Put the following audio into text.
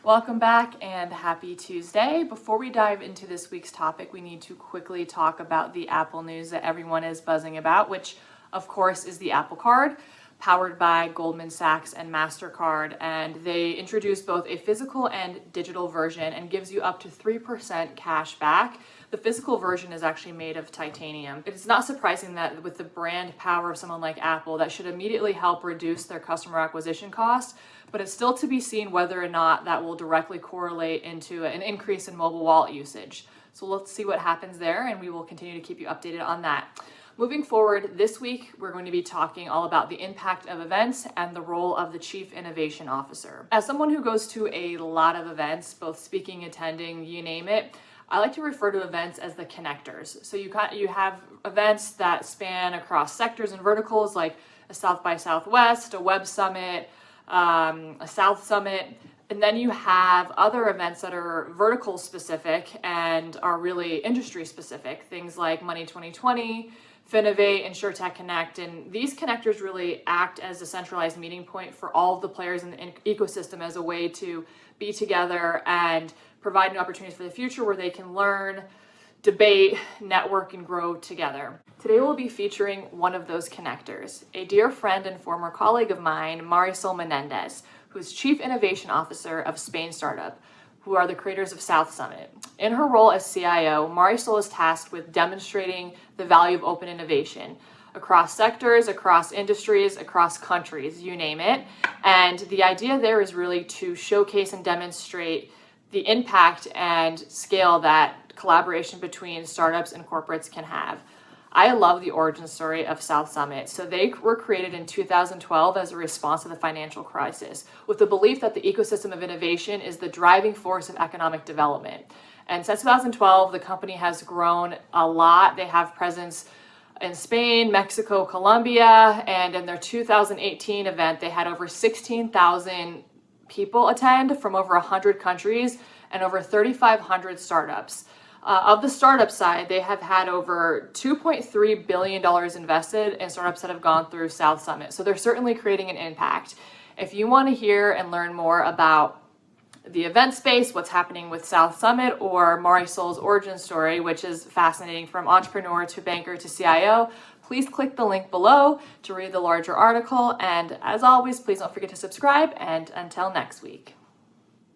Welcome back and happy Tuesday. Before we dive into this week's topic, we need to quickly talk about the Apple news that everyone is buzzing about, which of course is the Apple Card, powered by Goldman Sachs and MasterCard. And they introduced both a physical and digital version and gives you up to 3% cash back. The physical version is actually made of titanium. It's not surprising that with the brand power of someone like Apple, that should immediately help reduce their customer acquisition costs, but it's still to be seen whether or not that will directly correlate into an increase in mobile wallet usage. So let's see what happens there, and we will continue to keep you updated on that. Moving forward, this week, we're going to be talking all about the impact of events and the role of the Chief Innovation Officer. As someone who goes to a lot of events, both speaking, attending, you name it, I like to refer to events as the connectors. So you have events that span across sectors and verticals, like a South by Southwest, a Web Summit, a South Summit, and then you have other events that are vertical specific and are really industry specific, things like Money 2020, Finovate, InsurTech Connect, and these connectors really act as a centralized meeting point for all of the players in the ecosystem as a way to be together and provide new opportunities for the future where they can learn, debate, network, and grow together. Today we'll be featuring one of those connectors, a dear friend and former colleague of mine, Marisol Menendez, who's Chief Innovation Officer of Spain Startup, who are the creators of South Summit. In her role as CIO, Marisol is tasked with demonstrating the value of open innovation across sectors, across industries, across countries, you name it. And the idea there is really to showcase and demonstrate the impact and scale that collaboration between startups and corporates can have. I love the origin story of South Summit. So they were created in 2012 as a response to the financial crisis, with the belief that the ecosystem of innovation is the driving force of economic development. And since 2012, the company has grown a lot. They have presence in Spain, Mexico, Colombia, and in their 2018 event, they had over 16,000 people attend from over 100 countries and over 3,500 startups. Of the startup side, they have had over $2.3 billion invested in startups that have gone through South Summit. So they're certainly creating an impact. If you want to hear and learn more about the event space, what's happening with South Summit, or Marisol's origin story, which is fascinating from entrepreneur to banker to CIO, please click the link below to read the larger article. And as always, please don't forget to subscribe, and until next week.